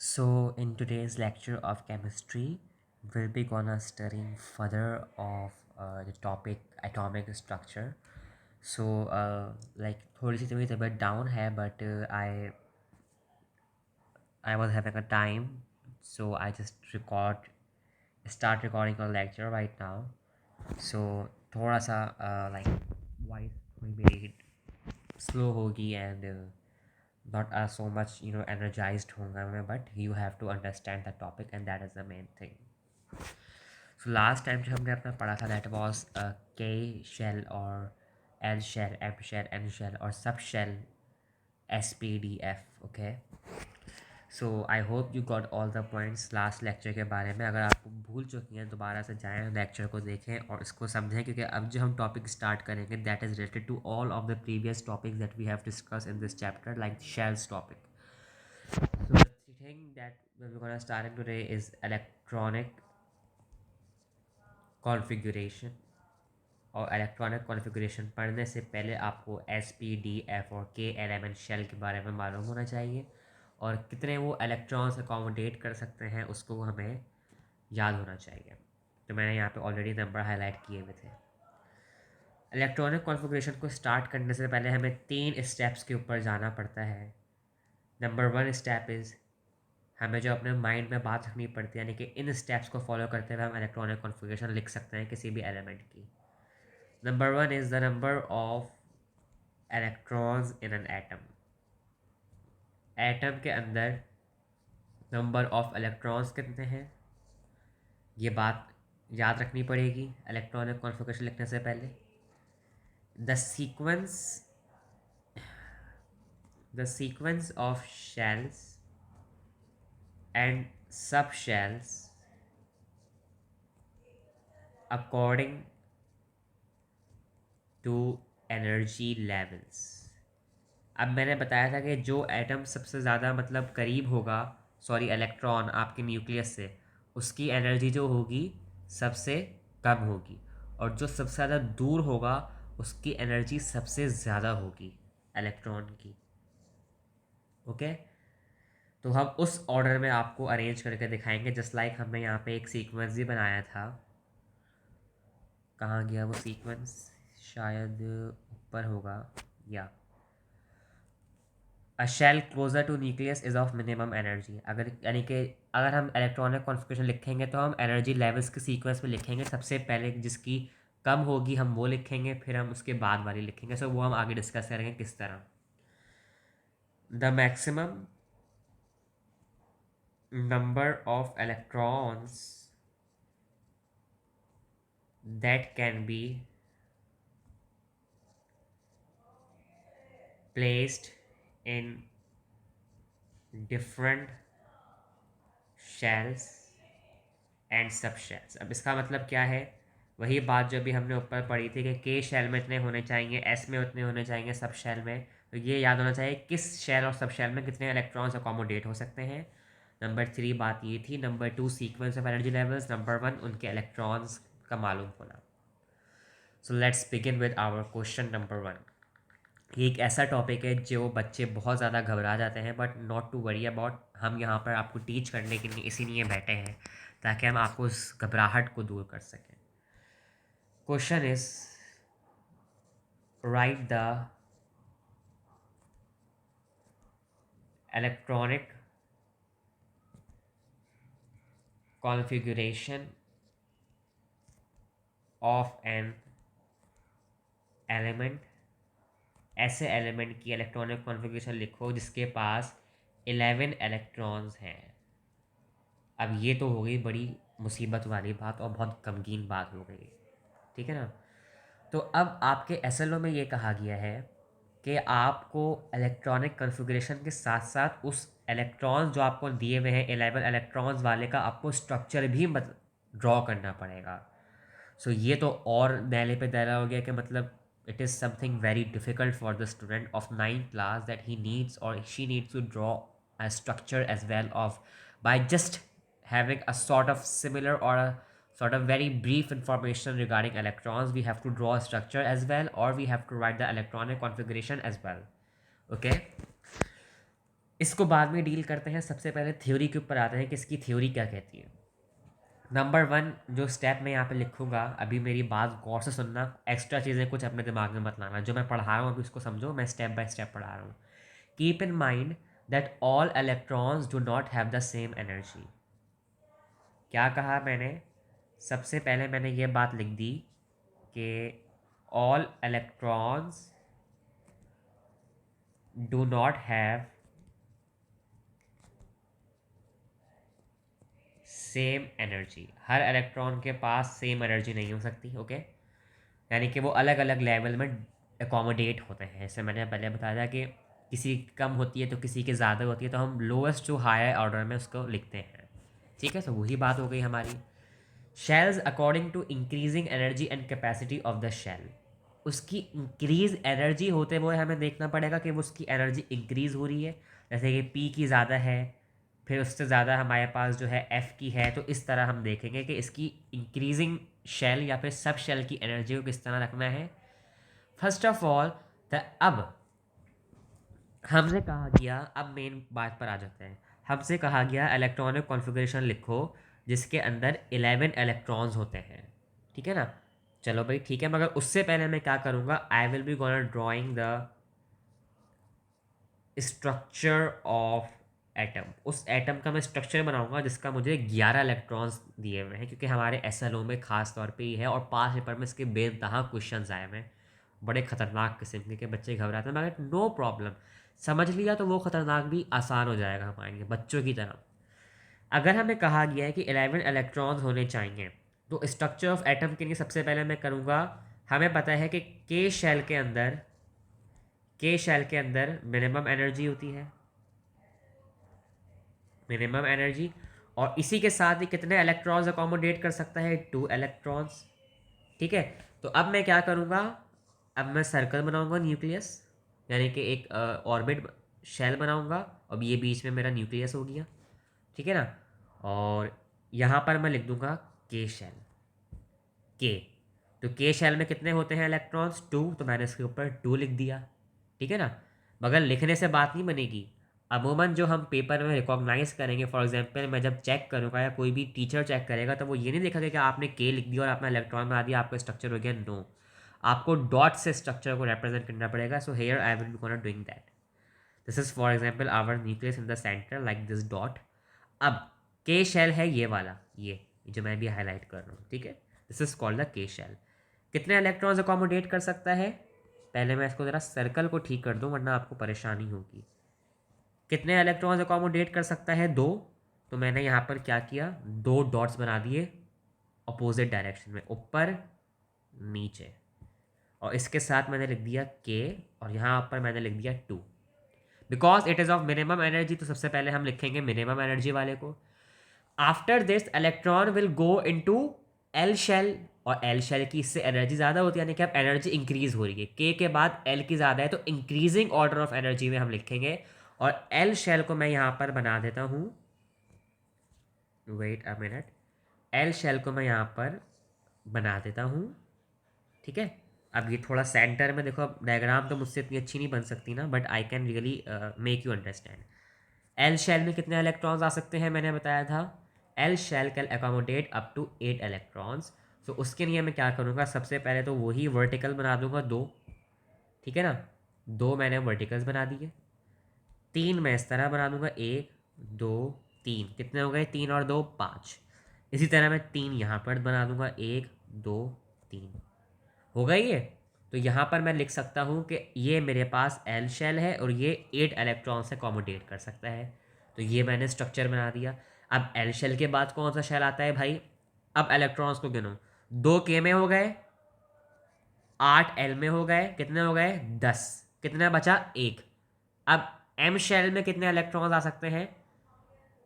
So in today's lecture of chemistry, we'll be gonna studying further of the topic atomic structure. So like थोड़ी सी मेरी तबीयत down है but I was having a time, so I just start recording a lecture right now. So थोड़ा सा like voice थोड़ी मेरी slow होगी and not so much energized होऊंगा मैं, but you have to understand the topic and that is the main thing. So last time जो हमने अपना पढ़ा था that was K shell और L shell, M shell, N shell और sub shell S P D F. Okay, so I hope you got all the points last lecture के बारे में. अगर आप भूल चुकी हैं दोबारा से जाएं लेक्चर को देखें और इसको समझें, क्योंकि अब जो हम टॉपिक स्टार्ट करेंगे that is related to all of the previous topics that we have discussed in this chapter, like shells topic. So the thing that we're going to start in today is electronic configuration. और electronic configuration पढ़ने से पहले आपको S P D F और के element shell के बारे में मालूम होना चाहिए, और कितने वो इलेक्ट्रॉन्स अकोमोडेट कर सकते हैं उसको हमें याद होना चाहिए. तो मैंने यहाँ पे ऑलरेडी नंबर हाईलाइट किए हुए थे. इलेक्ट्रॉनिक कॉन्फ़िगरेशन को स्टार्ट करने से पहले हमें 3 स्टेप्स के ऊपर जाना पड़ता है. नंबर 1 स्टेप इज़, हमें जो अपने माइंड में बात रखनी पड़ती है, यानी कि इन स्टेप्स को फॉलो करते हुए हम इलेक्ट्रॉनिक कॉन्फ़िगरेशन लिख सकते हैं किसी भी एलिमेंट की. Number 1 is the number of electrons in an atom. Atom के अंदर नंबर ऑफ इलेक्ट्रॉन्स कितने हैं, ये बात याद रखनी पड़ेगी इलेक्ट्रॉनिक कॉन्फ़िगरेशन लिखने से पहले. The sequence of shells and subshells according to energy levels. अब मैंने बताया था कि जो एटम सबसे ज़्यादा मतलब करीब होगा, सॉरी इलेक्ट्रॉन आपके न्यूक्लियस से, उसकी एनर्जी जो होगी सबसे कम होगी, और जो सबसे ज़्यादा दूर होगा उसकी एनर्जी सबसे ज़्यादा होगी इलेक्ट्रॉन की. ओके, तो हम उस ऑर्डर में आपको अरेंज करके दिखाएंगे, जस्ट लाइक हमने यहाँ पे एक सीक्वेंस भी बनाया था. कहाँ गया वो सीक्वेंस, शायद ऊपर होगा. या a shell closer to nucleus is of minimum energy. अगर यानी कि अगर हम इलेक्ट्रॉनिक कॉन्फ़िगरेशन लिखेंगे तो हम एनर्जी लेवल्स के सीक्वेंस में लिखेंगे. सबसे पहले जिसकी कम होगी हम वो लिखेंगे, फिर हम उसके बाद वाली लिखेंगे. सो वो हम आगे डिस्कस करेंगे किस तरह. The maximum number of electrons that can be placed in different shells and सब शेल्स. अब इसका मतलब क्या है, वही बात जो अभी हमने ऊपर पढ़ी थी कि के शेल में इतने होने चाहिए, एस में उतने होने चाहिए, सब शेल में. तो ये याद होना चाहिए किस शेल और सब शेल में कितने इलेक्ट्रॉन्स अकोमोडेट हो सकते हैं. नंबर 3 बात ये थी. Number 2 sequence of energy levels. Number 1 उनके इलेक्ट्रॉन्स का मालूम होना. So let's begin with our question number 1. ये एक ऐसा टॉपिक है जो बच्चे बहुत ज़्यादा घबरा जाते हैं, but not to worry about. हम यहाँ पर आपको टीच करने के लिए इसीलिए बैठे हैं ताकि हम आपको उस घबराहट को दूर कर सकें. Question is, right the electronic configuration of an element. ऐसे एलिमेंट की इलेक्ट्रॉनिक कॉन्फ़िगरेशन लिखो जिसके पास 11 इलेक्ट्रॉन्स हैं. अब ये तो हो गई बड़ी मुसीबत वाली बात और बहुत गमगीन बात हो गई, ठीक है ना. तो अब आपके एसएलओ में ये कहा गया है कि आपको इलेक्ट्रॉनिक कॉन्फ़िगरेशन के साथ साथ उस इलेक्ट्रॉन्स जो आपको दिए हुए हैं 11 इलेक्ट्रॉन्स वाले का आपको स्ट्रक्चर भी मत ड्रॉ करना पड़ेगा. सो ये तो और नैले पे दैला हो गया कि मतलब it is something very difficult for the student of 9th class that he needs or she needs to draw a structure as well of by just having a sort of similar or a sort of very brief information regarding electrons. We have to draw a structure as well, or we have to write the electronic configuration as well. Okay, इसको बाद में deal करते हैं, सबसे पहले theory के ऊपर आते हैं कि इसकी थ्योरी क्या कहती है। नंबर वन जो स्टेप मैं यहाँ पे लिखूंगा, अभी मेरी बात गौर से सुनना, एक्स्ट्रा चीज़ें कुछ अपने दिमाग में मत लाना, जो मैं पढ़ा रहा हूँ अभी उसको समझो, मैं स्टेप बाय स्टेप पढ़ा रहा हूँ। Keep in mind that all electrons do not have the same energy. क्या कहा मैंने? सबसे पहले मैंने ये बात लिख दी कि all electrons do not have same energy. Her electron के पास सेम एनर्जी नहीं हो सकती, ओके। यानी कि वो अलग अलग लेवल में एकोमोडेट होते हैं। जैसे मैंने पहले बताया था कि किसी की कम होती है तो किसी की ज़्यादा होती है, तो हम लोएस्ट टू हायर ऑर्डर में उसको लिखते हैं, ठीक है। तो वही बात हो गई हमारी। Shells according to increasing energy and capacity of the shell. उसकी इंक्रीज एनर्जी होते हुए हमें देखना पड़ेगा कि वो उसकी एनर्जी इंक्रीज़ हो रही है। जैसे कि पी की ज़्यादा है, फिर उससे ज़्यादा हमारे पास जो है एफ़ की है, तो इस तरह हम देखेंगे कि इसकी इंक्रीजिंग शेल या फिर सब शेल की एनर्जी को किस तरह रखना है। फर्स्ट ऑफ ऑल अब हमसे कहा गया, अब मेन बात पर आ जाते हैं। हमसे कहा गया इलेक्ट्रॉनिक कॉन्फ़िगरेशन लिखो जिसके अंदर 11 इलेक्ट्रॉन्स होते हैं, ठीक है ना। चलो भाई ठीक है, मगर उससे पहले मैं क्या करूँगा, आई will be gonna drawing the structure of atom. उस एटम का मैं स्ट्रक्चर बनाऊंगा जिसका मुझे 11 इलेक्ट्रॉन्स दिए हुए हैं, क्योंकि हमारे एसएलओ में खास तौर पे ही है, और पास पेपर में इसके बेनतहा क्वेश्चंस आए हुए हैं, बड़े खतरनाक किस्म के बच्चे घबराते हैं, मगर नो प्रॉब्लम, समझ लिया तो वो खतरनाक भी आसान हो जाएगा हमारे लिए बच्चों की तरह। अगर हमें कहा गया है कि 11 इलेक्ट्रॉन्स होने चाहिए, तो स्ट्रक्चर ऑफ एटम के लिए सबसे पहले मैं करूँगा, हमें पता है कि के शेल के अंदर मिनिमम एनर्जी होती है, मिनिमम एनर्जी, और इसी के साथ ही कितने इलेक्ट्रॉन्स अकोमोडेट कर सकता है, 2 इलेक्ट्रॉन्स, ठीक है। तो अब मैं क्या करूँगा, अब मैं सर्कल बनाऊंगा न्यूक्लियस, यानी कि एक ऑर्बिट शेल बनाऊंगा, अब ये बीच में मेरा न्यूक्लियस हो गया, ठीक है ना। और यहाँ पर मैं लिख दूंगा के शेल, के, तो के शेल में कितने होते हैं इलेक्ट्रॉन्स, 2, तो मैंने इसके ऊपर 2 लिख दिया, ठीक है ना। मगर लिखने से बात नहीं बनेगी, अमूमन जो हम पेपर में रिकॉग्नाइज करेंगे, फॉर एग्जांपल मैं जब चेक करूँगा या कोई भी टीचर चेक करेगा, तो वो ये नहीं देखेगा कि आपने के लिख दिया और आपने इलेक्ट्रॉन बना दिया, आपका स्ट्रक्चर हो गया, नो, आपको डॉट से स्ट्रक्चर को रिप्रेजेंट करना पड़ेगा। So here I will be gonna doing that. This is for example our nucleus in the centre like this dot. अब के शेल है ये वाला, ये जो मैं भी हाईलाइट कर रहा हूँ, ठीक है, दिस इज कॉल्ड द के शेल। कितने इलेक्ट्रॉन्स अकोमोडेट कर सकता है, पहले मैं इसको ज़रा सर्कल को ठीक कर दूँ वरना आपको परेशानी होगी। कितने इलेक्ट्रॉन्स अकोमोडेट कर सकता है, 2, तो मैंने यहाँ पर क्या किया, 2 डॉट्स बना दिए अपोजिट डायरेक्शन में, ऊपर नीचे, और इसके साथ मैंने लिख दिया के, और यहाँ पर मैंने लिख दिया 2, because it is of minimum energy, तो सबसे पहले हम लिखेंगे मिनिमम एनर्जी वाले को। After this electron will go into L shell, और एल शेल की इससे एनर्जी ज़्यादा होती है, यानी कि अब एनर्जी इंक्रीज हो रही है, के बाद एल की ज़्यादा है, तो इंक्रीजिंग ऑर्डर ऑफ एनर्जी में हम लिखेंगे। और एल शेल को मैं यहाँ पर बना देता हूँ, wait a minute, L shell को मैं यहाँ पर बना देता हूँ, ठीक है। अब ये थोड़ा सेंटर में देखो, अब डायग्राम तो मुझसे इतनी अच्छी नहीं बन सकती ना, but I can really make you understand. L shell में कितने इलेक्ट्रॉन्स आ सकते हैं, मैंने बताया था L shell can accommodate up to 8 electrons. तो उसके लिए मैं क्या करूँगा, सबसे पहले तो वही वर्टिकल बना दूंगा 2, ठीक है ना, 2 मैंने वर्टिकल्स बना दिए, 3 मैं इस तरह बना दूंगा, 1 2 3, कितने हो गए, 3 और 2 5। इसी तरह मैं 3 यहाँ पर बना दूंगा, 1 2 3, हो गई ये। तो यहाँ पर मैं लिख सकता हूँ कि ये मेरे पास एल शेल है और ये 8 इलेक्ट्रॉन से अकोमोडेट कर सकता है, तो ये मैंने स्ट्रक्चर बना दिया। अब एल शेल के बाद कौन सा शेल आता है भाई, अब इलेक्ट्रॉन्स को गिनो, 2 के में हो गए, 8 एल में हो गए, कितने हो गए 10, कितना बचा 1। अब एम शेल में कितने इलेक्ट्रॉन्स आ सकते हैं,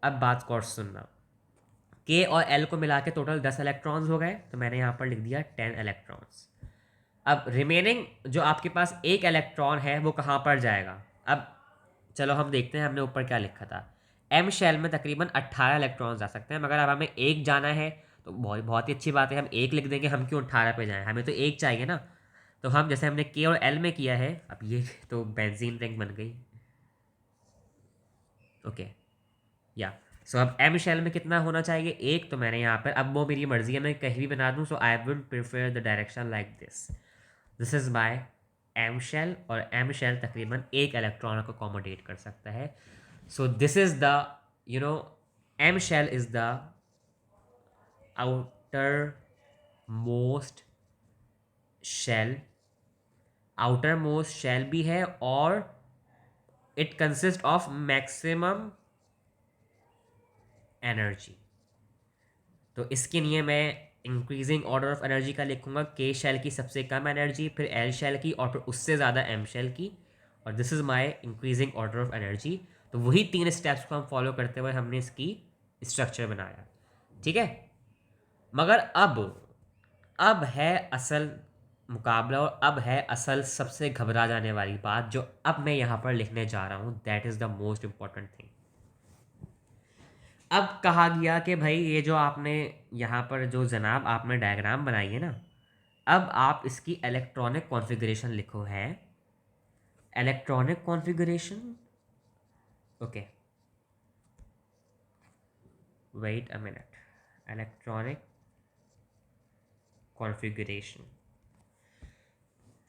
अब बात को और सुनना, के और एल को मिला के टोटल 10 इलेक्ट्रॉन्स हो गए, तो मैंने यहाँ पर लिख दिया 10 इलेक्ट्रॉन्स। अब रिमेनिंग जो आपके पास एक इलेक्ट्रॉन है वो कहाँ पर जाएगा, अब चलो हम देखते हैं हमने ऊपर क्या लिखा था। एम शेल में तकरीबन 18 इलेक्ट्रॉन्स जा सकते हैं, मगर अब हमें एक जाना है, तो बहुत बहुत ही अच्छी बात है, हम एक लिख देंगे, हम क्यों 18 पे जाएं, हमें तो एक चाहिए ना। तो हम जैसे हमने के और एल में किया है, अब ये तो बेंजीन रिंग बन गई, ओके, या सो अब एम शेल में कितना होना चाहिए, एक, तो मैंने यहाँ पर, अब वो मेरी मर्जी है, मैं कहीं भी बना दूँ, so I would prefer the direction like this, this is my M shell, और एम शेल तकरीबन एक इलेक्ट्रॉन को अकोमोडेट कर सकता है. So this is the, you know, M shell is the outer most shell, outer most shell भी है, और it consist of maximum energy. तो इसके लिए मैं इंक्रीजिंग ऑर्डर ऑफ एनर्जी का लिखूंगा, के शेल की सबसे कम एनर्जी, फिर एल शेल की, और फिर उससे ज़्यादा एम शेल की, और this is my increasing order of energy. तो वही 3 स्टेप्स को हम फॉलो करते हुए हमने इसकी स्ट्रक्चर बनाया. ठीक है, मगर अब है असल मुकाबला, और अब है असल सबसे घबरा जाने वाली बात, जो अब मैं यहाँ पर लिखने जा रहा हूँ. That is the most important thing. अब कहा गया कि भाई ये जो आपने यहाँ पर जो जनाब आपने डायग्राम बनाई है ना, अब आप इसकी इलेक्ट्रॉनिक कॉन्फ़िगरेशन लिखो है. Electronic configuration, okay, wait a minute. Electronic configuration,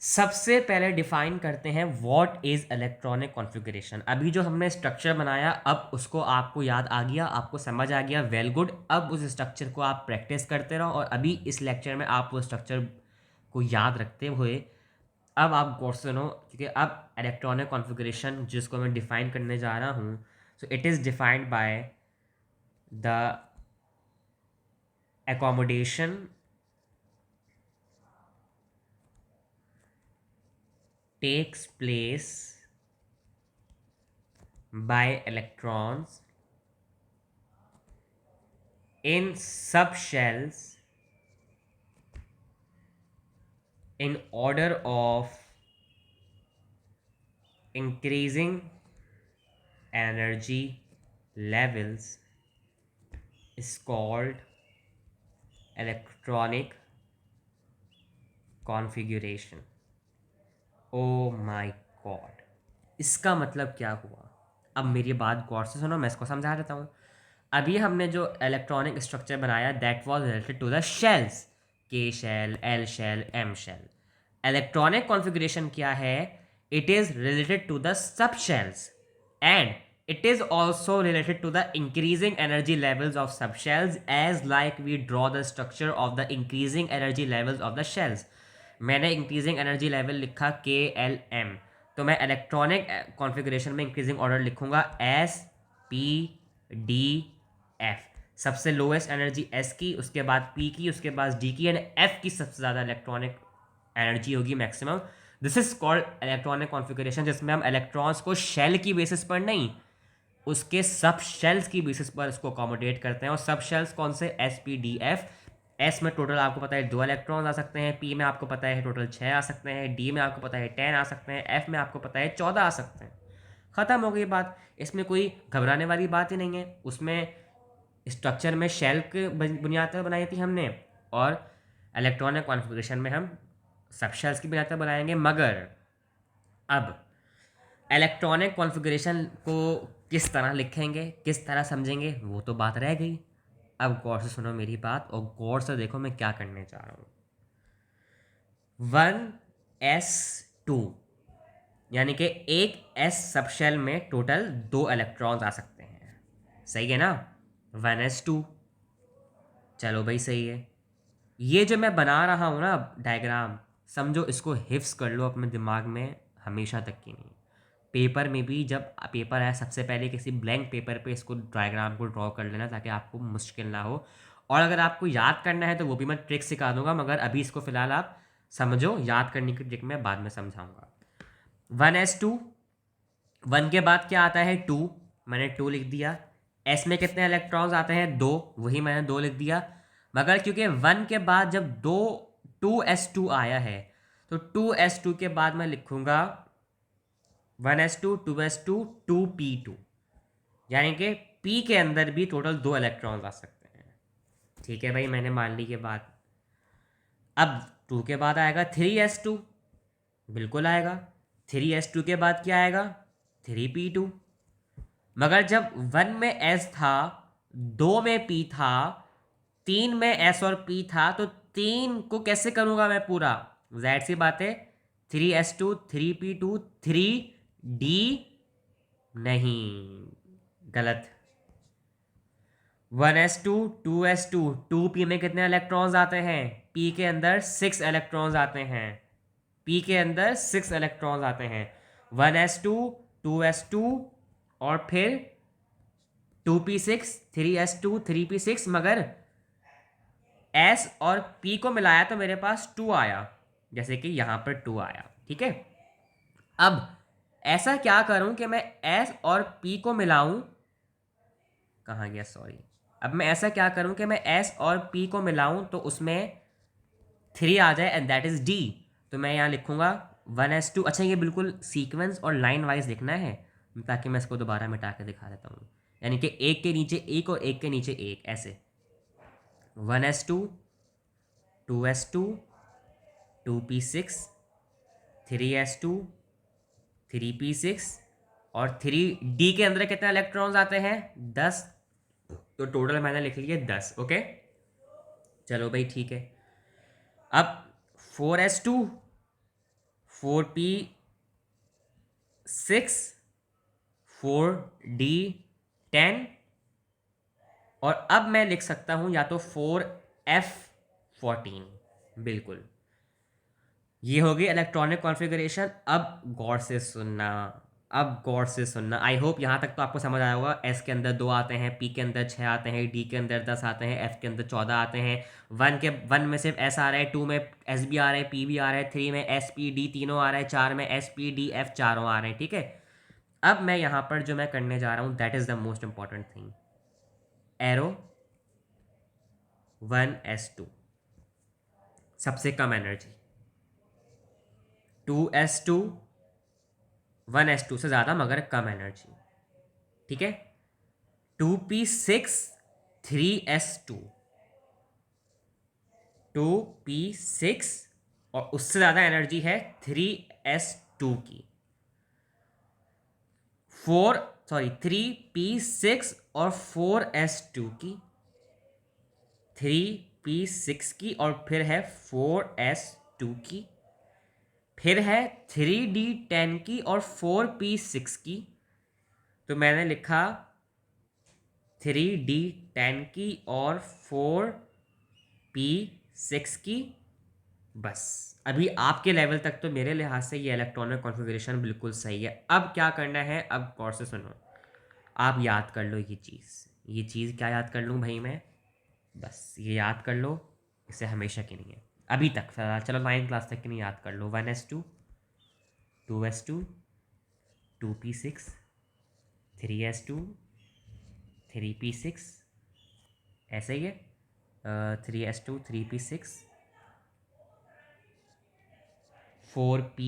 सबसे पहले डिफाइन करते हैं व्हाट इज़ इलेक्ट्रॉनिक कॉन्फ़िगरेशन. अभी जो हमने स्ट्रक्चर बनाया, अब उसको आपको याद आ गया, आपको समझ आ गया, वेल गुड. अब उस स्ट्रक्चर को आप प्रैक्टिस करते रहो, और अभी इस लेक्चर में आप वो स्ट्रक्चर को याद रखते हुए अब आप गौर से सुनो, क्योंकि अब इलेक्ट्रॉनिक कॉन्फ़िगरेशन जिसको मैं डिफाइन करने जा रहा हूँ, so it is defined by the accommodation takes place by electrons in subshells in order of increasing energy levels is called electronic configuration. Oh my God, इसका मतलब क्या हुआ? अब मेरी बात गौर से सुनो, मैं इसको समझा देता हूँ. अभी हमने जो इलेक्ट्रॉनिक स्ट्रक्चर बनाया, that was related to the shells, K shell, L shell, M shell. Electronic configuration क्या है? It is related to the sub shells, and it is also related to the increasing energy levels of subshells, as like we draw the structure of the increasing energy levels of the shells. मैंने increasing energy level लिखा के L M, तो मैं electronic configuration में increasing order लिखूंगा S P D F. सबसे lowest energy S की, उसके बाद पी की, उसके बाद डी की, एंड एफ की सबसे ज़्यादा इलेक्ट्रॉनिक एनर्जी होगी maximum. This is called electronic configuration, जिसमें हम इलेक्ट्रॉन्स को शेल की बेसिस पर नहीं, उसके सब शेल्स की बेसिस पर इसको अकोमोडेट करते हैं. और सब शेल्स कौन से? S P D F. S में टोटल आपको पता है 2 इलेक्ट्रॉन्स आ सकते हैं, पी में आपको पता है टोटल 6 आ सकते हैं, डी में आपको पता है 10 आ सकते हैं, एफ में आपको पता है 14 आ सकते हैं. ख़त्म हो गई बात, इसमें कोई घबराने वाली बात ही नहीं है. उसमें स्ट्रक्चर में शेल के बुनियाद पर बनाई थी हमने, और इलेक्ट्रॉनिक कॉन्फ़िगरेशन में हम सब शेल्स की बुनियाद पर बनाएंगे. मगर अब इलेक्ट्रॉनिक कॉन्फ़िगरेशन को किस तरह लिखेंगे, किस तरह समझेंगे, वो तो बात रह गई. अब गौर से सुनो मेरी बात, और गौर से देखो मैं क्या करने जा रहा हूँ. 1s2, यानी कि एक एस सबशेल में टोटल 2 इलेक्ट्रॉन्स आ सकते हैं. सही है ना? 1s2, चलो भाई सही है. ये जो मैं बना रहा हूँ ना डायग्राम, समझो इसको हिफ्स कर लो अपने दिमाग में हमेशा तक की नहीं. पेपर में भी जब पेपर है, सबसे पहले किसी ब्लैंक पेपर पे इसको डायग्राम को ड्रॉ कर लेना, ताकि आपको मुश्किल ना हो. और अगर आपको याद करना है तो वो भी मैं ट्रिक सिखा दूंगा, मगर अभी इसको फिलहाल आप समझो. याद करने की ट्रिक मैं बाद में समझाऊंगा. 1s2, 1 के बाद क्या आता है? 2, मैंने 2 लिख दिया. एस में कितने इलेक्ट्रॉन्स आते हैं? 2, वही मैंने 2 लिख दिया. मगर क्योंकि 1 के बाद जब 2s2 आया है, तो 2s2 के बाद मैं लिखूंगा 1s2, 2s2, 2p2, यानी कि p के अंदर भी टोटल 2 इलेक्ट्रॉन्स आ सकते हैं. ठीक है भाई, मैंने मान ली के बाद. अब 2 के बाद आएगा 3s2, बिल्कुल आएगा. 3s2 के बाद क्या आएगा? 3p2. मगर जब 1 में एस था, 2 में पी था, 3 में एस और पी था, तो 3 को कैसे करूंगा मैं पूरा? जाहिर सी बात है, 3s2 3p2 3d, नहीं, गलत। 1s2 2s2 2p में कितने इलेक्ट्रॉन्स आते हैं? p के अंदर 6 इलेक्ट्रॉन्स आते हैं, p के अंदर 6 इलेक्ट्रॉन्स आते हैं। 1s2 2s2 और फिर 2p6 3s2 3p6, मगर s और p को मिलाया तो मेरे पास 2 आया, जैसे कि यहां पर 2 आया। ठीक है, अब ऐसा क्या करूं कि मैं s और p को मिलाऊं, कहाँ गया, सॉरी। अब मैं ऐसा क्या करूं कि मैं s और p को मिलाऊं तो उसमें 3 आ जाए, एंड दैट इज d। तो मैं यहाँ लिखूंगा 1s2। अच्छा, ये बिल्कुल सीक्वेंस और लाइन वाइज लिखना है, ताकि मैं इसको दोबारा मिटा के दिखा देता हूँ। यानी कि एक के नीचे एक और एक के नीचे एक, ऐसे 1s2 2s2 2p6 3s2 3p6 और 3d के अंदर कितने इलेक्ट्रॉन्स आते हैं? 10। तो टोटल मैंने लिख लिए 10। ओके, चलो भाई, ठीक है। अब 4s2 4p6 4d10, और अब मैं लिख सकता हूं या तो 4f14। बिल्कुल, ये होगी इलेक्ट्रॉनिक कॉन्फ़िगरेशन। अब गौर से सुनना, अब गौर से सुनना। आई होप यहाँ तक तो आपको समझ आया होगा। एस के अंदर 2 आते हैं, पी के अंदर 6 आते हैं, डी के अंदर 10 आते हैं, एफ के अंदर 14 आते हैं। 1 में सिर्फ एस आ रहा है, 2 में एस भी आ रहा है, पी भी आ रहा है, 3 में एस पी डी तीनों आ रहा है, 4 में एस पी डी एफ चारों आ रहे हैं। ठीक है, अब मैं यहाँ पर जो मैं करने जा रहा हूँ, that is the most important thing. Arrow 1s2 सबसे कम एनर्जी, 2s2 1s2 से ज़्यादा मगर कम एनर्जी। ठीक है, 2p6 3s2 2p6 और उससे ज़्यादा एनर्जी है 3s2 की। 3p6 और 4s2 की, 3p6 की, और फिर है 4s2 की, फिर है 3d10 की और 4p6 की। तो मैंने लिखा 3d10 की और 4p6 की। बस अभी आपके लेवल तक तो मेरे लिहाज से ये इलेक्ट्रॉनिक कॉन्फ़िगरेशन बिल्कुल सही है। अब क्या करना है, अब गौर से सुनो। आप याद कर लो ये चीज़ क्या याद कर लूँ भाई मैं? बस ये याद कर लो, इसे हमेशा के लिए, अभी तक फिलहाल, चलो 9th क्लास तक के लिए याद कर लो। 1s2 2s2 2p6 3s2 3p6, ऐसे ही है। 3s2 3p6 4p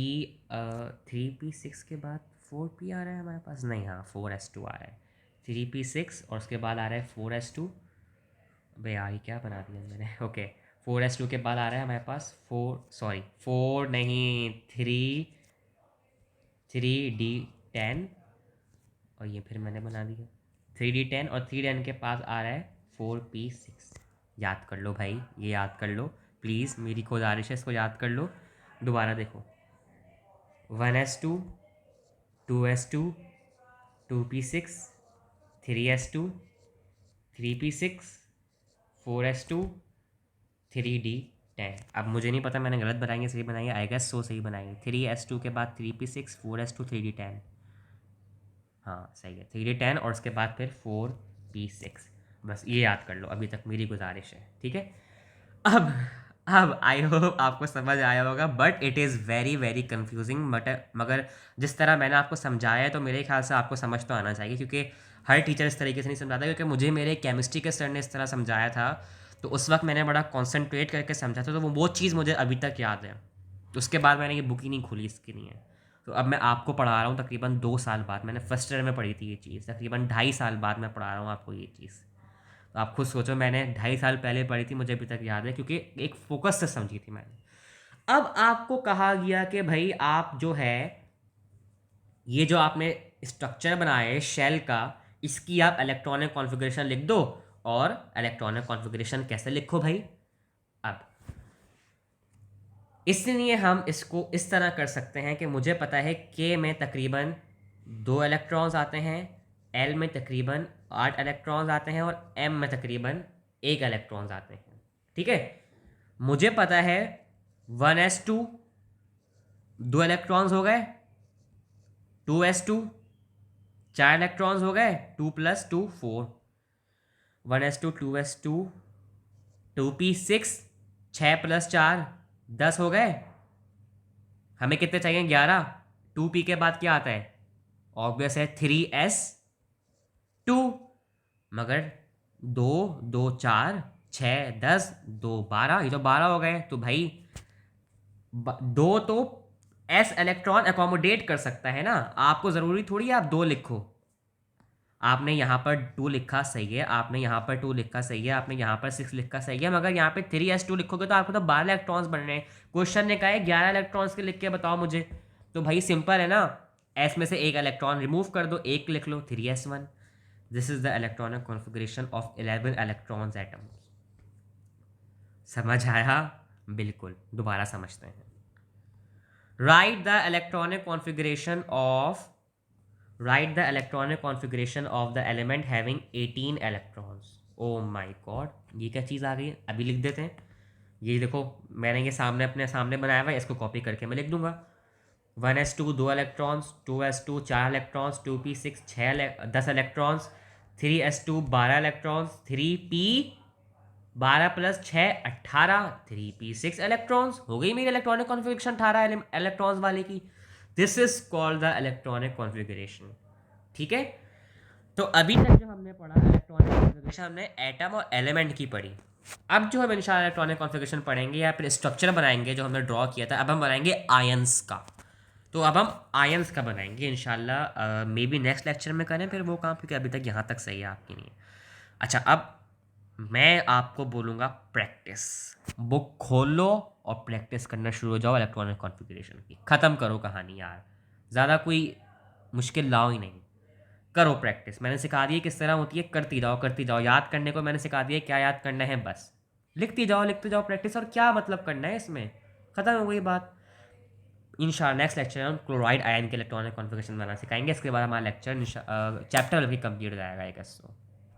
3p6 के बाद 4p आ रहा है हमारे पास, नहीं, हाँ 4s2 आ रहा है। 3p6 और उसके बाद आ रहा है 4s2। भाई यार ये क्या बना दिया मैंने। ओके, 4s2 के बाद आ रहा है हमारे पास 4 नहीं, 3d10, और ये फिर मैंने बना दिया 3d10, और 3d10 के पास आ रहा है 4p6। याद कर लो भाई, ये याद कर लो प्लीज़, मेरी गुजारिश है, इसको याद कर लो। दोबारा देखो, 1s2 2s2 2p6 3s2 3p6 4s2 3d10। अब मुझे नहीं पता मैंने गलत बनाएंगे सही बनाएंगे, आई गेस सो सही बनाएंगे। 3s2 के बाद 3p6 4s2 3d10, हाँ सही है, 3d10 और उसके बाद फिर 4p6। बस ये याद कर लो, अभी तक मेरी गुजारिश है। ठीक है, अब अब आई होप आपको समझ आया होगा, but it is very very confusing. But मगर जिस तरह मैंने आपको समझाया है तो मेरे ख्याल से आपको समझ तो आना चाहिए, क्योंकि हर टीचर इस तरीके से नहीं समझाता। क्योंकि मुझे मेरे केमिस्ट्री के सर ने इस तरह समझाया था, तो उस वक्त मैंने बड़ा कॉन्सेंट्रेट करके समझा था, तो वो चीज़ मुझे अभी तक याद है। उसके बाद मैंने ये बुक ही नहीं खोली इसके लिए। तो अब मैं आपको पढ़ा रहा हूँ तकरीबन 2 साल बाद, मैंने फर्स्ट ईयर में पढ़ी थी ये चीज़, तकरीबन 2.5 साल बाद मैं पढ़ा रहा हूँ आपको ये चीज़। तो आप खुद सोचो, मैंने 2.5 साल पहले पढ़ी थी, मुझे अभी तक याद है, क्योंकि एक फोकस से समझी थी मैंने। अब आपको कहा गया कि भाई आप जो है ये जो आपने स्ट्रक्चर बनाया है शेल का, इसकी आप इलेक्ट्रॉनिक कॉन्फ़िगरेशन लिख दो। और इलेक्ट्रॉनिक कॉन्फ़िगरेशन कैसे लिखो भाई? अब इसलिए हम इसको इस तरह कर सकते हैं कि मुझे पता है के में तकरीबन 2 इलेक्ट्रॉन्स आते हैं, एल में तकरीबन 8 इलेक्ट्रॉन्स आते हैं और एम में तकरीबन 1 इलेक्ट्रॉन्स आते हैं। ठीक है, मुझे पता है 1s2 2 इलेक्ट्रॉन्स हो गए, 2s2 4 इलेक्ट्रॉन्स हो गए, 2 + 2 4, 1s2 2s2 2p6 6 + 4 10 हो गए। हमें कितने चाहिए? 11। 2p के बाद क्या आता है? ऑब्वियस है 3s2। मगर 2 2 4 6 10 2 12, ये तो 12 हो गए। तो भाई दो तो एस इलेक्ट्रॉन अकोमोडेट कर सकता है ना, आपको ज़रूरी थोड़ी है आप 2 लिखो। आपने यहाँ पर 2 लिखा सही है, आपने यहाँ पर 2 लिखा सही है, आपने यहाँ पर 6 लिखा सही है, मगर यहाँ पे 3s2 लिखोगे तो आपको तो 12 इलेक्ट्रॉन्स बन रहे हैं। क्वेश्चन ने कहा है 11 इलेक्ट्रॉन्स के लिख के बताओ मुझे। तो भाई सिंपल है ना, एस में से एक इलेक्ट्रॉन रिमूव कर दो, एक लिख लो 3s1। This is the electronic configuration of 11 electrons atom. समझ आया? बिल्कुल, दोबारा समझते हैं। Right the electronic configuration of Write the electronic configuration of the element having 18 electrons. Oh my god, ये क्या चीज़ आ गई? अभी लिख देते हैं। ये देखो, मैंने ये सामने अपने सामने बनाया हुआ है, इसको कॉपी करके मैं लिख दूंगा। 1s2 2 electrons, 2s2 4 electrons, 2p6 10 electrons, 3s2 12 electrons, 3p 12 + 6 18, 3p6 electrons. हो गई मेरी इलेक्ट्रॉनिक कॉन्फ़िगरेशन 18 इलेक्ट्रॉन्स वाले की। This is called the electronic configuration. ठीक है, तो अभी तक जो हमने पढ़ा इलेक्ट्रॉनिक कॉन्फ़िगरेशन, हमने एटम और एलिमेंट की पढ़ी। अब जो हम इंशाल्लाह इलेक्ट्रॉनिक कॉन्फ़िगरेशन पढ़ेंगे या फिर स्ट्रक्चर बनाएंगे जो हमने ड्रॉ किया था, अब हम बनाएंगे आयंस का। तो अब हम आयंस का बनाएंगे इंशाल्लाह, मे बी नेक्स्ट लेक्चर में करें फिर वो काम, क्योंकि अभी तक यहाँ तक सही है आपके लिए। अच्छा, अब मैं आपको बोलूँगा प्रैक्टिस। बुक खोल लो और प्रैक्टिस करना शुरू हो जाओ इलेक्ट्रॉनिक कॉन्फ़िगरेशन की। ख़त्म करो कहानी यार, ज़्यादा कोई मुश्किल लाओ ही नहीं। करो प्रैक्टिस, मैंने सिखा दी है किस तरह होती है, करती जाओ करती जाओ। याद करने को मैंने सिखा दिया क्या याद करना है, बस लिखती जाओ लिखते जाओ प्रैक्टिस। और क्या मतलब करना है इसमें, ख़त्म हो गई बात। इंशाल्लाह नेक्स्ट लेक्चर हम क्लोराइड आयन के इलेक्ट्रॉनिक कॉन्फ़िगरेशन बनाना सिखाएंगे। इसके बाद हमारा लेक्चर चैप्टर भी कंप्लीट हो जाएगा, एक